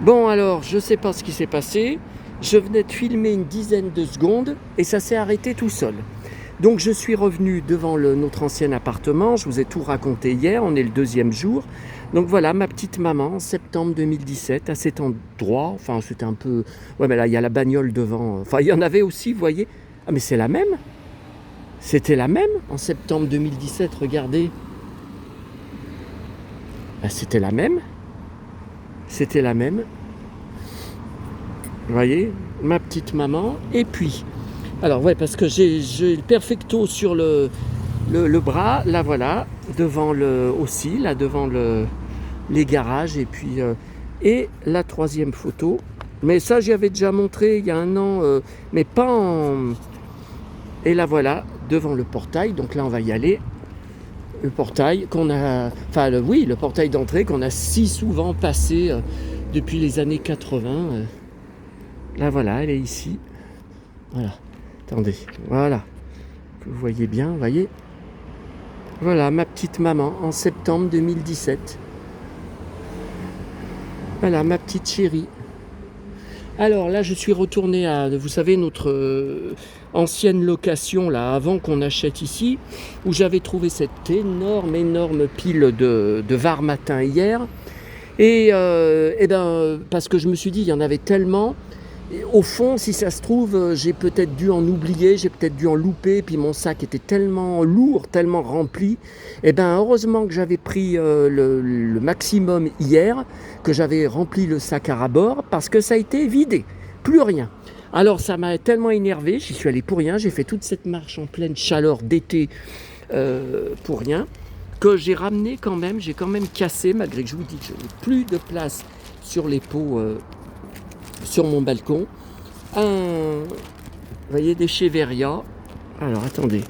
Bon alors, je sais pas ce qui s'est passé. Je venais de filmer une dizaine de secondes et ça s'est arrêté tout seul. Donc je suis revenu devant notre ancien appartement, je vous ai tout raconté hier, on est le deuxième jour. Donc voilà, ma petite maman, en septembre 2017, à cet endroit, enfin c'était un peu... Ouais mais là il y a la bagnole devant, enfin il y en avait aussi, vous voyez. Ah mais c'est la même. C'était la même en septembre 2017, regardez. Ah, c'était la même. C'était la même. Vous voyez, ma petite maman. Et puis, alors ouais, parce que j'ai le perfecto sur le bras, là voilà, devant aussi, là devant les garages. Et puis, et la troisième photo. Mais ça, j'y avais déjà montré il y a un an, mais pas en... Et là voilà, devant le portail. Donc là, on va y aller. Le portail qu'on a... Enfin, oui, le portail d'entrée qu'on a si souvent passé depuis les années 80. Là voilà, elle est ici. Voilà. Attendez. Voilà. Vous voyez bien, vous voyez. Voilà, ma petite maman en septembre 2017. Voilà, ma petite chérie. Alors là, je suis retourné à, vous savez, notre ancienne location, là, avant qu'on achète ici, où j'avais trouvé cette énorme pile de var matin hier. Et ben, parce que je me suis dit, il y en avait tellement. Et au fond, si ça se trouve, j'ai peut-être dû en oublier, j'ai peut-être dû en louper, puis mon sac était tellement lourd, tellement rempli. Et bien, heureusement que j'avais pris le maximum hier, que j'avais rempli le sac à ras-bord, parce que ça a été vidé, plus rien. Alors, ça m'a tellement énervé, j'y suis allé pour rien, j'ai fait toute cette marche en pleine chaleur d'été pour rien, que j'ai ramené quand même, j'ai quand même cassé, malgré que je vous dis que je n'ai plus de place sur les pots... sur mon balcon, vous voyez, des Cheveria. Alors attendez,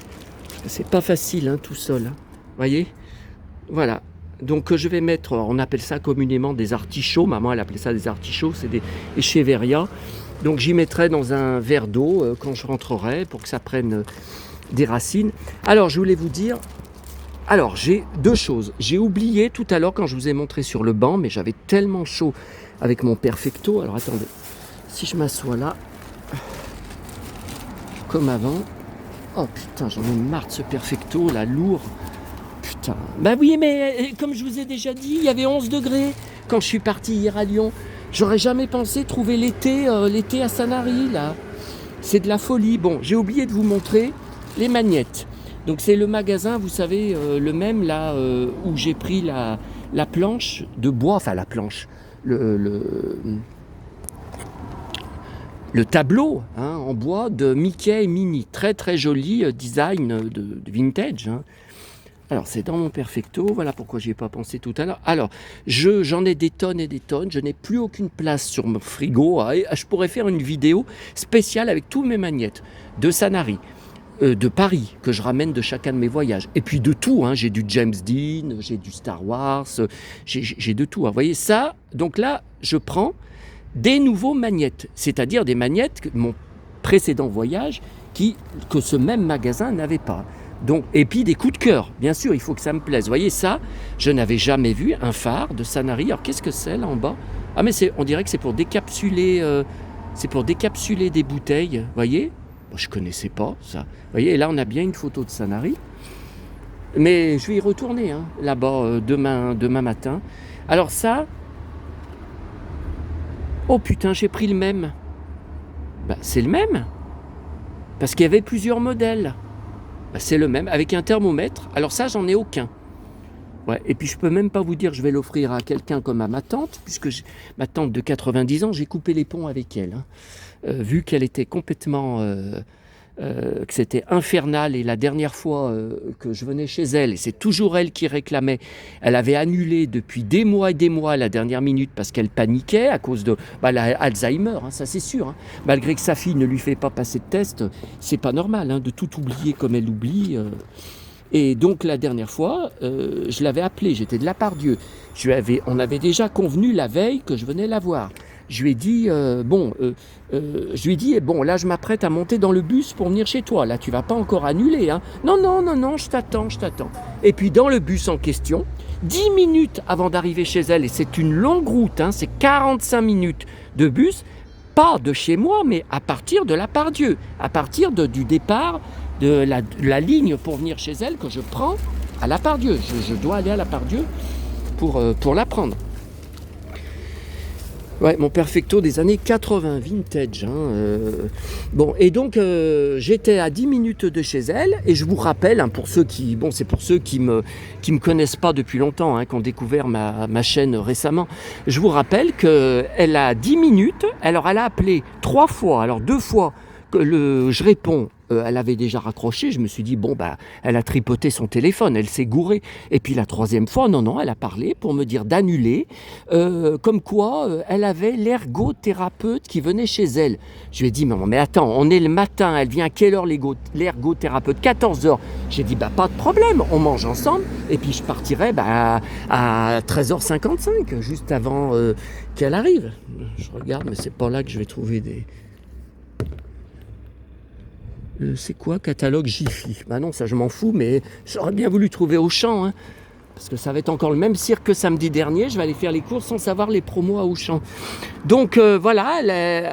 c'est pas facile tout seul, vous voyez, voilà. Donc je vais mettre, on appelle ça communément des artichauts, maman elle appelait ça des artichauts, c'est des Cheveria. Donc j'y mettrai dans un verre d'eau quand je rentrerai pour que ça prenne des racines. Alors je voulais vous dire, alors j'ai deux choses. J'ai oublié tout à l'heure quand je vous ai montré sur le banc, mais j'avais tellement chaud avec mon perfecto. Alors attendez, si je m'assois là, comme avant. Oh putain, j'en ai marre de ce perfecto là, lourd. Putain. Bah oui, mais comme je vous ai déjà dit, il y avait 11 degrés quand je suis parti hier à Lyon. J'aurais jamais pensé trouver l'été à Sanary là. C'est de la folie. Bon, j'ai oublié de vous montrer les magnettes. Donc c'est le magasin, vous savez, le même là où j'ai pris la planche de bois, enfin la planche, le tableau en bois de Mickey et Minnie. Très très joli design de vintage. Alors c'est dans mon perfecto, voilà pourquoi j'y ai pas pensé tout à l'heure. Alors j'en ai des tonnes et des tonnes, je n'ai plus aucune place sur mon frigo. Je pourrais faire une vidéo spéciale avec tous mes magnettes de Sanary, de Paris, que je ramène de chacun de mes voyages. Et puis de tout, j'ai du James Dean, j'ai du Star Wars, j'ai de tout. Vous voyez ça, donc là je prends des nouveaux magnettes, c'est-à-dire des magnettes que mon précédent voyage que ce même magasin n'avait pas. Donc, et puis des coups de cœur, bien sûr, il faut que ça me plaise. Vous voyez ça, je n'avais jamais vu un phare de Sanary. Alors qu'est-ce que c'est là en bas? Ah mais on dirait que c'est pour décapsuler, des bouteilles. Vous voyez, bon, je connaissais pas ça. Vous voyez, et là on a bien une photo de Sanary. Mais je vais y retourner là-bas demain matin. Alors ça. Oh putain, j'ai pris le même. Bah, c'est le même. Parce qu'il y avait plusieurs modèles. Bah, c'est le même, avec un thermomètre. Alors ça, j'en ai aucun. Ouais, et puis je peux même pas vous dire que je vais l'offrir à quelqu'un comme à ma tante, puisque ma tante de 90 ans, j'ai coupé les ponts avec elle. Vu qu'elle était complètement... que c'était infernal, et la dernière fois que je venais chez elle, et c'est toujours elle qui réclamait, elle avait annulé depuis des mois et des mois à la dernière minute parce qu'elle paniquait à cause de Alzheimer, ça c'est sûr, malgré que sa fille ne lui fait pas passer de test, c'est pas normal de tout oublier comme elle oublie. Et donc la dernière fois, je l'avais appelée, j'étais de la part Dieu. On avait déjà convenu la veille que je venais la voir. Je lui ai dit, bon, là, je m'apprête à monter dans le bus pour venir chez toi. Là, tu vas pas encore annuler, hein. Non, je t'attends. Et puis, dans le bus en question, 10 minutes avant d'arriver chez elle, et c'est une longue route, hein, c'est 45 minutes de bus, pas de chez moi, mais à partir de la Part-Dieu, à partir du départ de la ligne pour venir chez elle que je prends à la Part-Dieu. Je dois aller à la Part-Dieu pour la prendre. Ouais, mon Perfecto des années 80, vintage. Bon, et donc j'étais à 10 minutes de chez elle, et je vous rappelle, hein, c'est pour ceux qui me connaissent pas depuis longtemps, hein, qui ont découvert ma chaîne récemment, je vous rappelle qu'elle a 10 minutes, alors elle a appelé 3 fois, alors 2 fois que je réponds. Elle avait déjà raccroché, je me suis dit, bon, elle a tripoté son téléphone, elle s'est gourée. Et puis la 3e fois, non, elle a parlé pour me dire d'annuler, comme quoi elle avait l'ergothérapeute qui venait chez elle. Je lui ai dit, mais attends, on est le matin, elle vient à quelle heure l'ergothérapeute? 14h. J'ai dit, pas de problème, on mange ensemble, et puis je partirai à 13h55, juste avant qu'elle arrive. Je regarde, mais c'est pas là que je vais trouver des... c'est quoi, catalogue Jiffy? Non, ça je m'en fous, mais j'aurais bien voulu trouver Auchan, hein, parce que ça va être encore le même cirque que samedi dernier. Je vais aller faire les courses sans savoir les promos à Auchan. Donc voilà,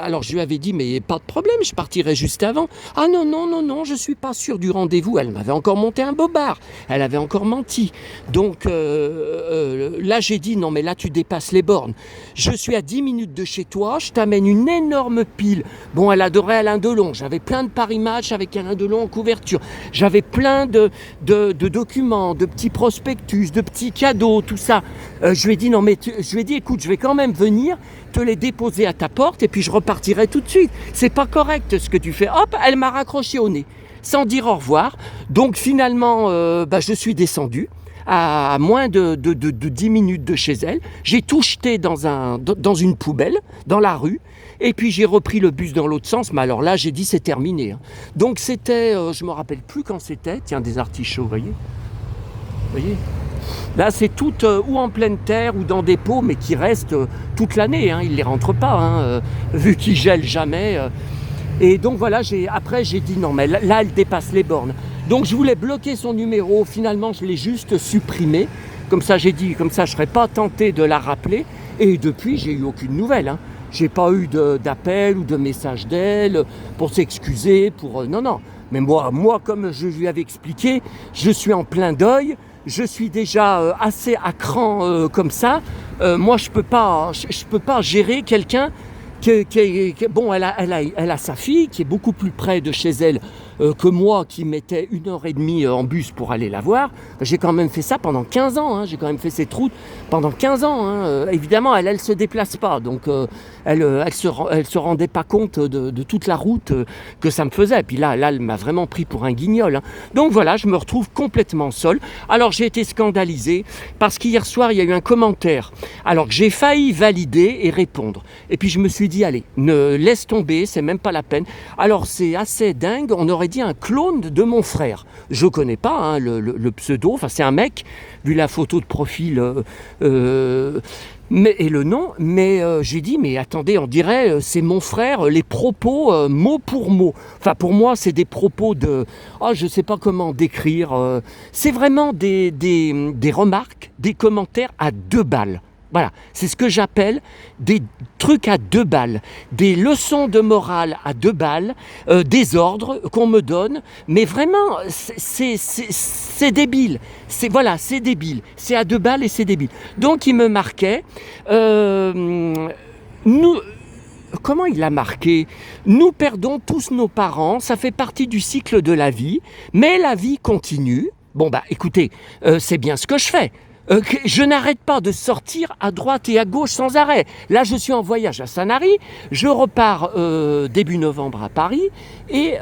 alors je lui avais dit, mais pas de problème, je partirai juste avant. Ah non, je suis pas sûr du rendez-vous. Elle m'avait encore monté un bobard, elle avait encore menti. Donc là j'ai dit, non mais là tu dépasses les bornes. Je suis à 10 minutes de chez toi, je t'amène une énorme pile. Bon, elle adorait Alain Delon, j'avais plein de Paris Match avec Alain Delon en couverture. J'avais plein de documents, de petits prospectus, de petits cadeaux, tout ça. Je lui ai dit, écoute, je vais quand même venir te les déposer à ta porte et puis je repartirai tout de suite. C'est pas correct ce que tu fais. Hop, elle m'a raccroché au nez, sans dire au revoir. Donc finalement, je suis descendu à moins de 10 minutes de chez elle. J'ai tout jeté dans une poubelle, dans la rue, et puis j'ai repris le bus dans l'autre sens, mais alors là, j'ai dit c'est terminé, hein. Donc c'était, je me rappelle plus quand c'était, tiens, des artichauts, vous voyez. Là, c'est tout ou en pleine terre ou dans des pots, mais qui restent toute l'année, hein. Ils ne les rentrent pas, hein, vu qu'ils gèlent jamais. Et donc voilà, après j'ai dit non, mais là, elle dépasse les bornes. Donc je voulais bloquer son numéro, finalement je l'ai juste supprimé. Comme ça j'ai dit, comme ça je ne serais pas tenté de la rappeler. Et depuis, j'ai eu aucune nouvelle, hein. J'ai pas eu d'appel ou de message d'elle pour s'excuser, non. Mais moi, comme je lui avais expliqué, je suis en plein deuil. Je suis déjà assez à cran comme ça. Moi, je peux pas gérer quelqu'un bon, elle a sa fille qui est beaucoup plus près de chez elle que moi, qui mettais 1h30 en bus pour aller la voir. J'ai quand même fait ça pendant 15 ans, hein. J'ai quand même fait cette route pendant 15 ans, hein. Évidemment, elle se déplace pas, donc elle se rendait pas compte de toute la route que ça me faisait. Et puis là, elle m'a vraiment pris pour un guignol, hein. Donc voilà, je me retrouve complètement seul. Alors j'ai été scandalisé parce qu'hier soir, il y a eu un commentaire, alors que j'ai failli valider et répondre. Et puis je me suis dit, allez, ne laisse tomber, c'est même pas la peine. Alors c'est assez dingue, on aurait dit un clone de mon frère. Je connais pas, hein, le pseudo, enfin c'est un mec, vu la photo de profil et le nom, mais j'ai dit, mais attendez, on dirait c'est mon frère, les propos mot pour mot. Enfin pour moi c'est des propos je sais pas comment décrire, c'est vraiment des remarques, des commentaires à 2 balles. Voilà, c'est ce que j'appelle des trucs à 2 balles, des leçons de morale à 2 balles, des ordres qu'on me donne, mais vraiment, c'est débile. C'est débile. C'est à 2 balles et c'est débile. Donc, il me marquait, comment il a marqué? Nous perdons tous nos parents, ça fait partie du cycle de la vie, mais la vie continue. Bon, écoutez, c'est bien ce que je fais. Je n'arrête pas de sortir à droite et à gauche sans arrêt. Là, je suis en voyage à Sanary, je repars début novembre à Paris, et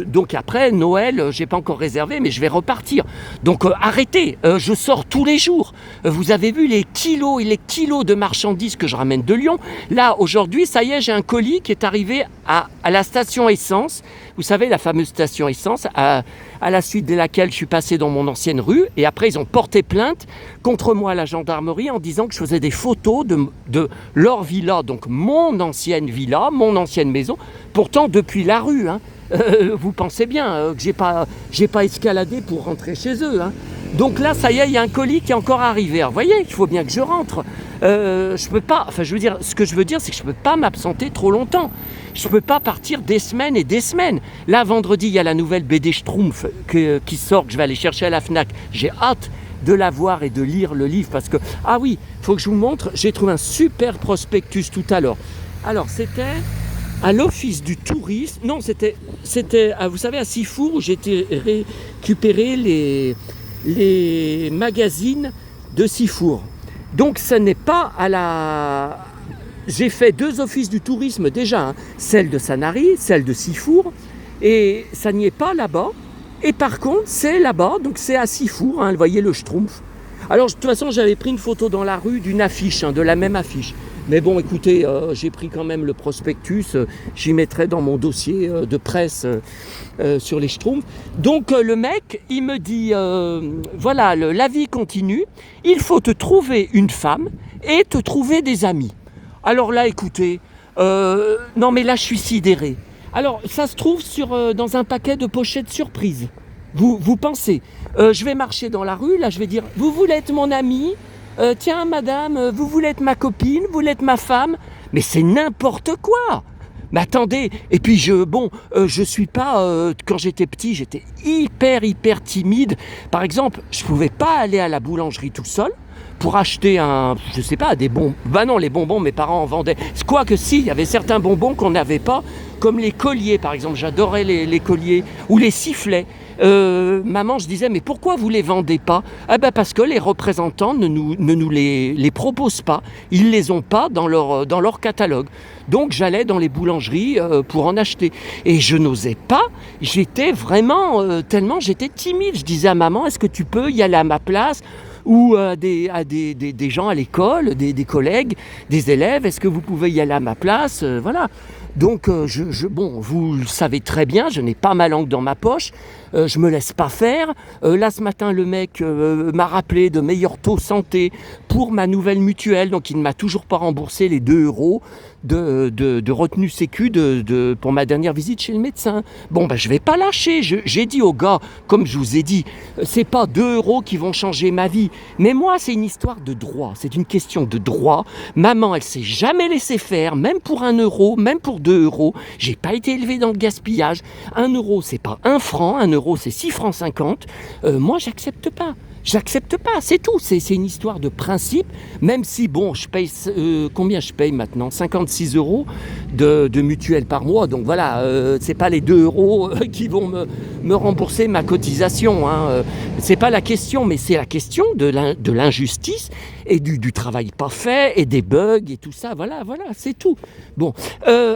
donc après Noël, j'ai pas encore réservé, mais je vais repartir. Donc arrêtez, je sors tous les jours. Vous avez vu les kilos et les kilos de marchandises que je ramène de Lyon. Là, aujourd'hui, ça y est, j'ai un colis qui est arrivé à la station essence. Vous savez, la fameuse station essence, à la suite de laquelle je suis passé dans mon ancienne rue, et après ils ont porté plainte plainte contre moi à la gendarmerie en disant que je faisais des photos de leur villa, donc mon ancienne villa, mon ancienne maison, pourtant depuis la rue, hein. Vous pensez bien que j'ai pas escaladé pour rentrer chez eux, hein. Donc là, ça y est, il y a un colis qui est encore arrivé. Alors, vous voyez, il faut bien que je rentre. Je peux pas, enfin, je veux dire, ce que je veux dire, c'est que je peux pas m'absenter trop longtemps. Je peux pas partir des semaines et des semaines. Là, vendredi, il y a la nouvelle BD Schtroumpf qui sort, que je vais aller chercher à la Fnac. J'ai hâte de la voir et de lire le livre parce que, ah oui, il faut que je vous montre, j'ai trouvé un super prospectus tout à l'heure. Alors, c'était à l'office du tourisme, non, c'était vous savez, à Sifour, où j'ai été récupérer les magazines de Sifour. Donc, ce n'est pas à la... J'ai fait 2 offices du tourisme déjà, hein, celle de Sanary, celle de Sifour, et ça n'y est pas là-bas. Et par contre, c'est là-bas, donc c'est à Sifour, hein, vous voyez le Schtroumpf. Alors, de toute façon, j'avais pris une photo dans la rue d'une affiche, hein, de la même affiche. Mais bon, écoutez, j'ai pris quand même le prospectus, j'y mettrai dans mon dossier de presse sur les Schtroumpfs. Donc le mec, il me dit, voilà, la vie continue, il faut te trouver une femme et te trouver des amis. Alors là, écoutez, non mais là, je suis sidéré. Alors, ça se trouve dans un paquet de pochettes surprises. Vous pensez, je vais marcher dans la rue, là, je vais dire, vous voulez être mon ami ? Tiens madame, vous voulez être ma copine, vous voulez être ma femme, mais c'est n'importe quoi. Mais attendez, et puis je suis pas, quand j'étais petit, j'étais hyper timide. Par exemple, je pouvais pas aller à la boulangerie tout seul pour acheter je sais pas, des bonbons. Bah non, les bonbons, mes parents en vendaient. Quoique si, il y avait certains bonbons qu'on n'avait pas, comme les colliers par exemple, j'adorais les colliers, ou les sifflets. Maman, je disais, mais pourquoi vous les vendez pas ? Ah ben parce que les représentants ne nous les proposent pas. Ils les ont pas dans leur catalogue. Donc j'allais dans les boulangeries pour en acheter. Et je n'osais pas. J'étais vraiment tellement j'étais timide. Je disais à maman, est-ce que tu peux y aller à ma place ? Ou à des gens à l'école, des collègues, des élèves, est-ce que vous pouvez y aller à ma place ? Voilà. Donc, bon, vous le savez très bien, je n'ai pas ma langue dans ma poche, je me laisse pas faire. Là, ce matin, le mec m'a rappelé de meilleurs taux santé pour ma nouvelle mutuelle, donc il ne m'a toujours pas remboursé les 2 € de retenue sécu pour ma dernière visite chez le médecin. Bon, ben, je vais pas lâcher. J'ai dit au gars, comme je vous ai dit, c'est pas 2 € qui vont changer ma vie. Mais moi, c'est une histoire de droit. C'est une question de droit. Maman, elle s'est jamais laissée faire, même pour 1 €, même pour 2 €. J'ai pas été élevé dans le gaspillage. 1 €, c'est pas 1 franc. 1 €, c'est 6 francs 50. Moi, j'accepte pas. J'accepte pas, c'est tout, c'est une histoire de principe, même si, bon, je paye, combien je paye maintenant ? 56 € de mutuelle par mois, donc voilà, c'est pas les 2 € qui vont me rembourser ma cotisation, hein. C'est pas la question, mais c'est la question de l'injustice et du travail pas fait et des bugs et tout ça, voilà, c'est tout. Bon,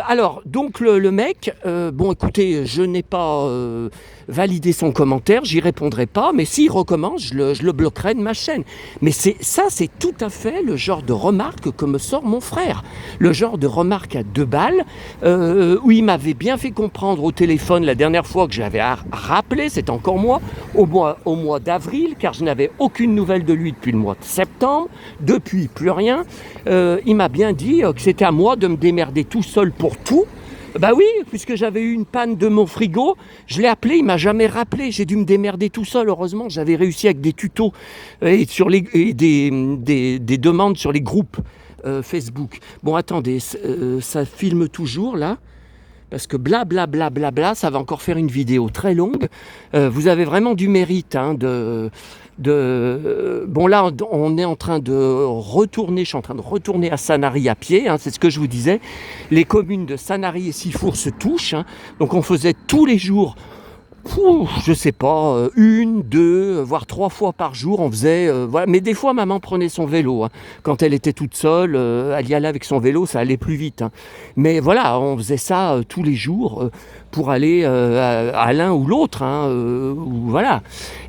alors, donc le mec, bon, écoutez, je n'ai pas validé son commentaire, j'y répondrai pas, mais s'il recommence, je le bloquerai de ma chaîne. Mais c'est tout à fait le genre de remarque que me sort mon frère. Le genre de remarque à 2 balles, où il m'avait bien fait comprendre au téléphone la dernière fois que je l'avais rappelé, c'est encore moi, au mois d'avril, car je n'avais aucune nouvelle de lui depuis le mois de septembre, depuis plus rien. Il m'a bien dit que c'était à moi de me démerder tout seul pour tout. Bah oui, puisque j'avais eu une panne de mon frigo, je l'ai appelé, il m'a jamais rappelé, j'ai dû me démerder tout seul. Heureusement, j'avais réussi avec des tutos et des demandes sur les groupes Facebook. Bon, attendez, ça filme toujours là, parce que blablabla, ça va encore faire une vidéo très longue. Vous avez vraiment du mérite, hein, bon là on est en train de retourner, je suis en train de retourner à Sanary à pied, hein, c'est ce que je vous disais, les communes de Sanary et Sifour se touchent, hein, donc on faisait tous les jours, je sais pas, 1, 2, voire 3 fois par jour, on faisait, voilà. Mais des fois maman prenait son vélo, hein. Quand elle était toute seule, elle y allait avec son vélo, ça allait plus vite, hein. Mais voilà, on faisait ça tous les jours pour aller à l'un ou l'autre, hein, voilà.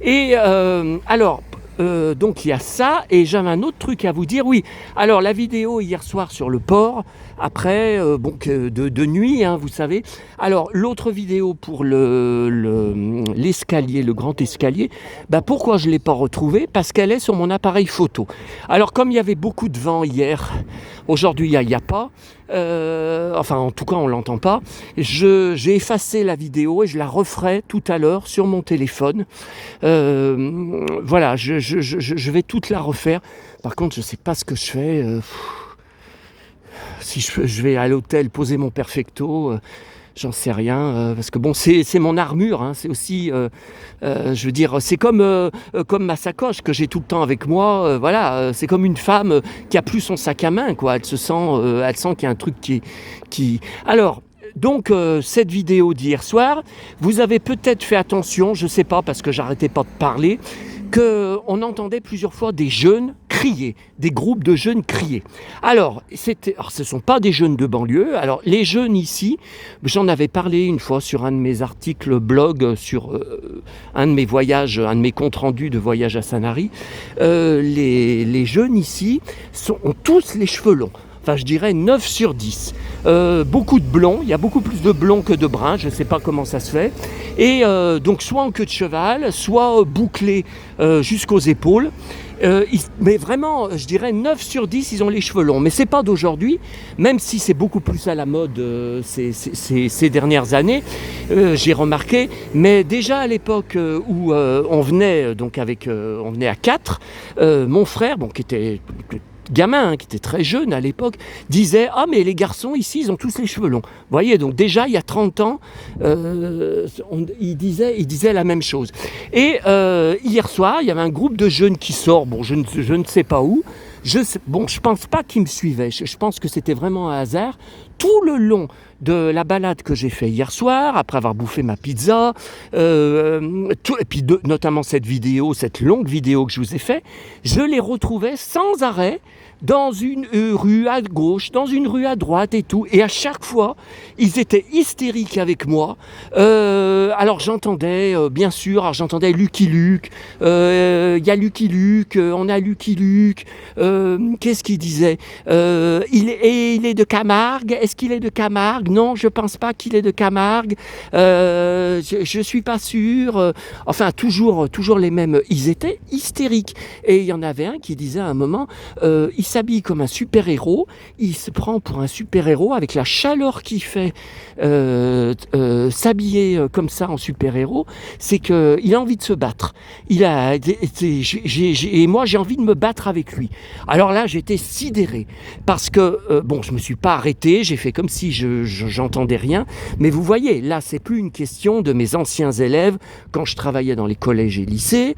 Et alors, donc il y a ça, et j'avais un autre truc à vous dire. Oui, alors la vidéo hier soir sur le port, après, de nuit, hein, vous savez. Alors l'autre vidéo pour l'escalier, le grand escalier, pourquoi je ne l'ai pas retrouvée? Parce qu'elle est sur mon appareil photo. Alors comme il y avait beaucoup de vent hier, aujourd'hui il n'y a pas, en tout cas on ne l'entend pas, j'ai effacé la vidéo et je la referai tout à l'heure sur mon téléphone. Voilà, je vais toute la refaire. Par contre, je ne sais pas ce que je fais. Si je vais à l'hôtel poser mon perfecto, j'en sais rien. Parce que bon, c'est mon armure. Hein, c'est aussi, je veux dire, c'est comme ma sacoche que j'ai tout le temps avec moi. Voilà, c'est comme une femme qui a plus son sac à main, quoi. Elle sent qu'il y a un truc qui... Alors... Donc cette vidéo d'hier soir, vous avez peut-être fait attention, je ne sais pas parce que j'arrêtais pas de parler, qu'on entendait plusieurs fois des jeunes crier, des groupes de jeunes crier. Alors ce ne sont pas des jeunes de banlieue. Alors les jeunes ici, j'en avais parlé une fois sur un de mes articles blog, sur un de mes voyages, un de mes comptes rendus de voyage à Sanary. Les jeunes ici ont tous les cheveux longs. Enfin, je dirais 9 sur 10. Beaucoup de blonds, il y a beaucoup plus de blonds que de bruns, je ne sais pas comment ça se fait. Et donc, soit en queue de cheval, soit bouclés jusqu'aux épaules. Mais vraiment, je dirais 9 sur 10, ils ont les cheveux longs. Mais ce n'est pas d'aujourd'hui, même si c'est beaucoup plus à la mode ces dernières années, j'ai remarqué. Mais déjà à l'époque où on venait à 4, mon frère, qui était... gamin, qui était très jeune à l'époque, disait « Ah, mais les garçons ici, ils ont tous les cheveux longs. » Vous voyez, donc déjà, il y a 30 ans, il disait la même chose. Et hier soir, il y avait un groupe de jeunes qui sort, je ne sais pas où. Je pense pas qu'ils me suivaient. Je pense que c'était vraiment un hasard. Tout le long de la balade que j'ai fait hier soir, après avoir bouffé ma pizza, et puis notamment cette longue vidéo que je vous ai fait, je les retrouvais sans arrêt dans une rue à gauche, dans une rue à droite et tout. Et à chaque fois, ils étaient hystériques avec moi. Alors j'entendais, bien sûr, j'entendais Lucky Luke, il y a Lucky Luke, on a Lucky Luke, qu'est-ce qu'il disait, il est de Camargue, est-ce qu'il est de Camargue? Non, je pense pas qu'il est de Camargue, je suis pas sûr, enfin toujours les mêmes, ils étaient hystériques. Et il y en avait un qui disait à un moment, il s'habille comme un super-héros, il se prend pour un super-héros avec la chaleur qu'il fait, s'habiller comme ça en super-héros, c'est qu'il a envie de se battre. Et moi j'ai envie de me battre avec lui. Alors là j'étais sidéré parce que je me suis pas arrêté, j'ai fait comme si j'entendais rien, mais vous voyez, là c'est plus une question de mes anciens élèves quand je travaillais dans les collèges et lycées,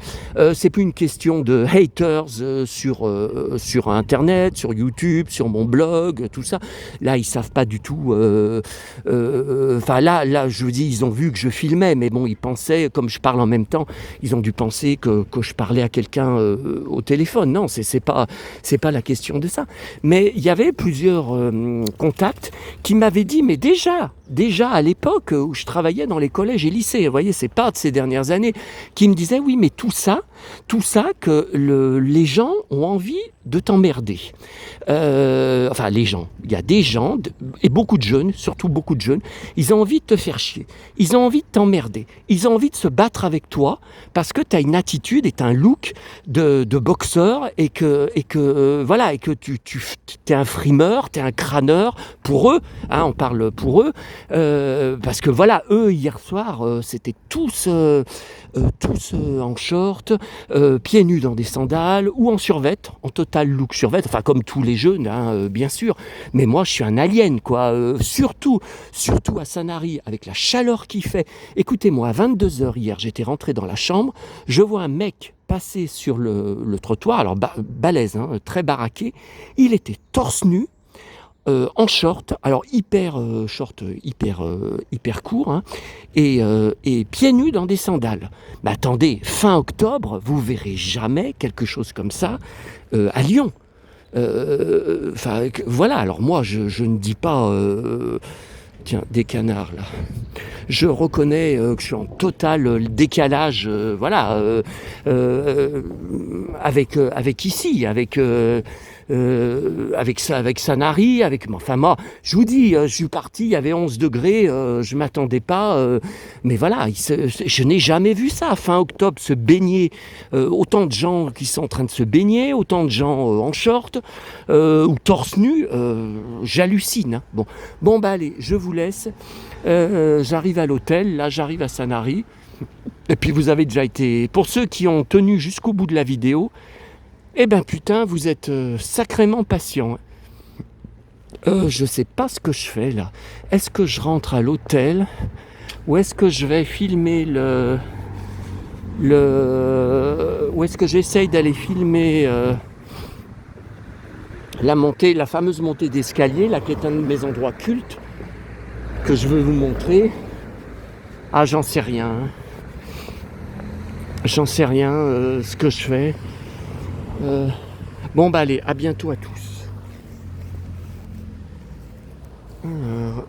c'est plus une question de haters sur internet, sur YouTube, sur mon blog, tout ça. Là ils savent pas du tout, là je vous dis, ils ont vu que je filmais, mais bon, ils pensaient, comme je parle en même temps, ils ont dû penser que je parlais à quelqu'un au téléphone. Non, c'est pas la question de ça. Mais il y avait plusieurs contacts qui m'avaient dit, mais déjà à l'époque où je travaillais dans les collèges et lycées, vous voyez, c'est pas de ces dernières années, qui me disaient, oui, mais tout ça que les gens ont envie de t'emmerder. Les gens, il y a des gens, et beaucoup de jeunes, surtout beaucoup de jeunes, ils ont envie de te faire chier, ils ont envie de t'emmerder, ils ont envie de se battre avec toi parce que tu as une attitude et un look de boxeur et que tu es un frimeur, tu es un crâneur pour eux, hein, on parle pour eux, parce que voilà, eux hier soir, c'était tous en short, pieds nus dans des sandales ou en survêt, en total look survêt, enfin comme tous les jeunes, hein, bien sûr. Mais moi, je suis un alien, quoi. Surtout à Sanary, avec la chaleur qu'il fait. Écoutez-moi, à 22h hier, j'étais rentré dans la chambre, je vois un mec passer sur le trottoir, alors balèze, hein, très baraqué. Il était torse nu, en short, alors hyper court, hein, et pieds nus dans des sandales. Mais attendez, fin octobre, vous verrez jamais quelque chose comme ça à Lyon. Voilà, alors moi je ne dis pas Tiens, des canards là. Je reconnais que je suis en total décalage, voilà, avec ici, avec Sanary, enfin moi, je vous dis, je suis parti, il y avait 11 degrés, je m'attendais pas, mais voilà, je n'ai jamais vu ça, fin octobre, se baigner, autant de gens qui sont en train de se baigner, autant de gens en short, ou torse nu, j'hallucine. Hein. Bon bah allez, je vous laisse. J'arrive à l'hôtel, là j'arrive à Sanary, et puis vous avez déjà été, pour ceux qui ont tenu jusqu'au bout de la vidéo, eh ben putain vous êtes sacrément patient. Je sais pas ce que je fais là, est-ce que je rentre à l'hôtel, ou est-ce que je vais filmer ou est-ce que j'essaye d'aller filmer la fameuse montée d'escalier, là qui est un de mes endroits cultes, que je veux vous montrer. Ah, j'en sais rien. J'en sais rien ce que je fais. Bon, bah allez, à bientôt à tous. Alors,